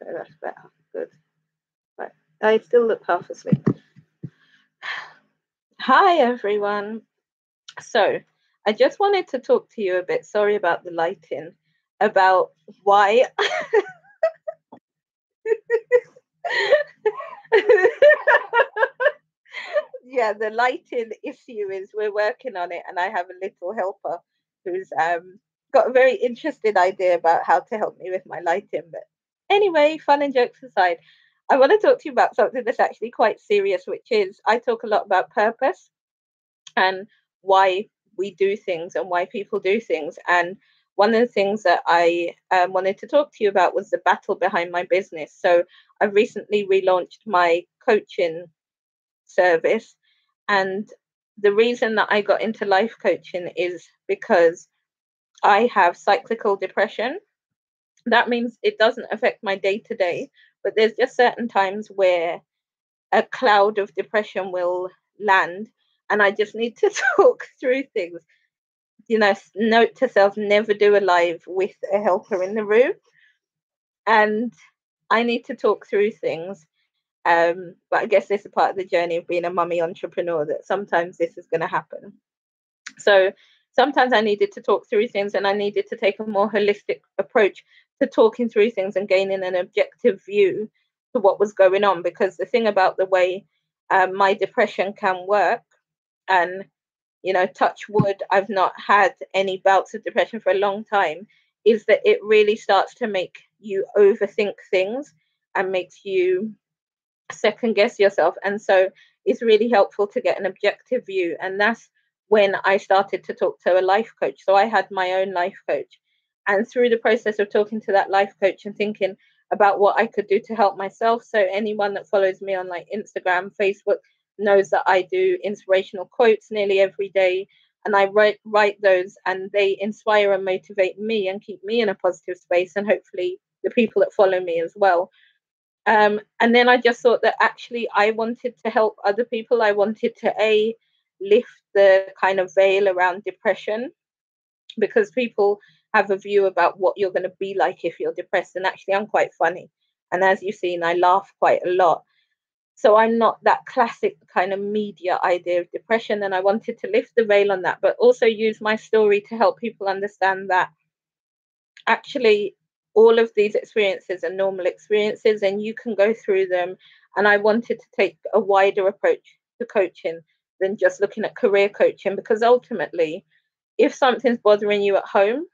Okay, that's better. Good. Right. I still look half asleep. Hi, everyone. So, I just wanted to talk to you a bit. Sorry about the lighting. About why. Yeah, the lighting issue is we're working on it, and I have a little helper who's got a very interesting idea about how to help me with my lighting. But anyway, fun and jokes aside, I want to talk to you about something that's actually quite serious, which is I talk a lot about purpose and why we do things and why people do things. And one of the things that I wanted to talk to you about was the battle behind my business. So I've recently relaunched my coaching service. And the reason that I got into life coaching is because I have cyclical depression. That means it doesn't affect my day to day, but there's just certain times where a cloud of depression will land, and I just need to talk through things. Note to self, never do a live with a helper in the room. And I need to talk through things. But I guess this is part of the journey of being a mummy entrepreneur, that sometimes this is going to happen. So sometimes I needed to talk through things, and I needed to take a more holistic approach to talking through things and gaining an objective view to what was going on. Because the thing about the way my depression can work, and touch wood, I've not had any bouts of depression for a long time, is that it really starts to make you overthink things and makes you second guess yourself. And so it's really helpful to get an objective view. And that's when I started to talk to a life coach. So I had my own life coach. And through the process of talking to that life coach and thinking about what I could do to help myself. So anyone that follows me on like Instagram, Facebook knows that I do inspirational quotes nearly every day. And I write those, and they inspire and motivate me and keep me in a positive space, and hopefully the people that follow me as well. And then I just thought that actually I wanted to help other people. I wanted to lift the kind of veil around depression, because people have a view about what you're going to be like if you're depressed. And actually, I'm quite funny, and as you've seen, I laugh quite a lot. So I'm not that classic kind of media idea of depression, and I wanted to lift the veil on that, but also use my story to help people understand that actually all of these experiences are normal experiences, and you can go through them. And I wanted to take a wider approach to coaching than just looking at career coaching, because ultimately, if something's bothering you at home,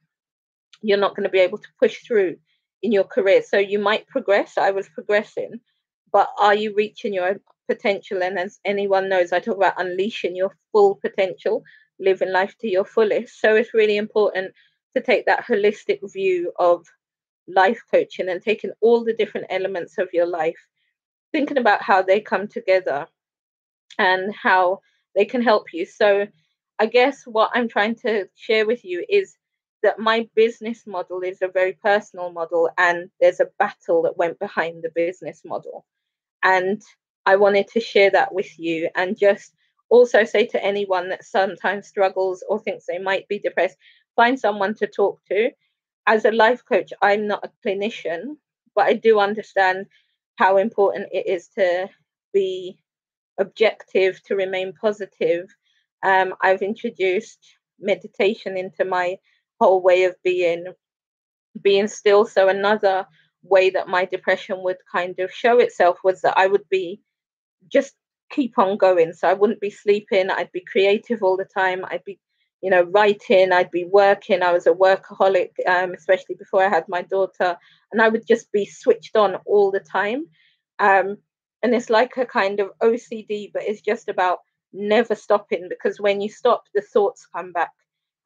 you're not going to be able to push through in your career. So you might progress. I was progressing, but are you reaching your potential? And as anyone knows, I talk about unleashing your full potential, living life to your fullest. So it's really important to take that holistic view of life coaching and taking all the different elements of your life, thinking about how they come together and how they can help you. So I guess what I'm trying to share with you is that my business model is a very personal model, and there's a battle that went behind the business model. And I wanted to share that with you, and just also say to anyone that sometimes struggles or thinks they might be depressed, find someone to talk to. As a life coach, I'm not a clinician, but I do understand how important it is to be objective, to remain positive. I've introduced meditation into my whole way of being still. So another way that my depression would kind of show itself was that I would be just keep on going. So I wouldn't be sleeping. I'd be creative all the time. I'd be, writing. I'd be working. I was a workaholic, especially before I had my daughter, and I would just be switched on all the time. Um, and it's like a kind of OCD, but it's just about never stopping, because when you stop, the thoughts come back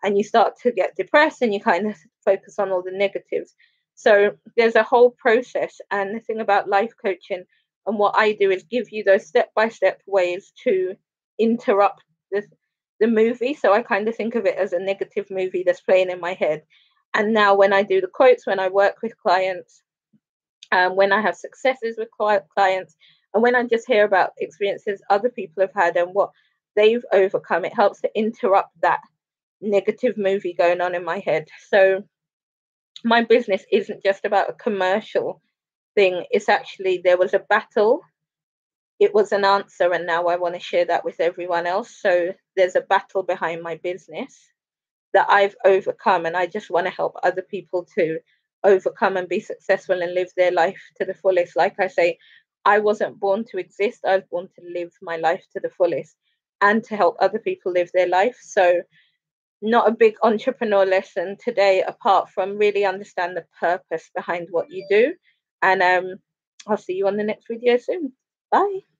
and you start to get depressed, and you kind of focus on all the negatives. So there's a whole process. And the thing about life coaching and what I do is give you those step-by-step ways to interrupt the movie. So I kind of think of it as a negative movie that's playing in my head. And now when I do the quotes, when I work with clients, when I have successes with clients, and when I just hear about experiences other people have had and what they've overcome, it helps to interrupt that negative movie going on in my head. So my business isn't just about a commercial thing is actually there was a battle. It was an answer, and now I want to share that with everyone else. So there's a battle behind my business that I've overcome, and I just want to help other people to overcome and be successful and live their life to the fullest. Like I say, I wasn't born to exist, I was born to live my life to the fullest and to help other people live their life. So not a big entrepreneur lesson today, apart from really understand the purpose behind what you do. And I'll see you on the next video soon. Bye.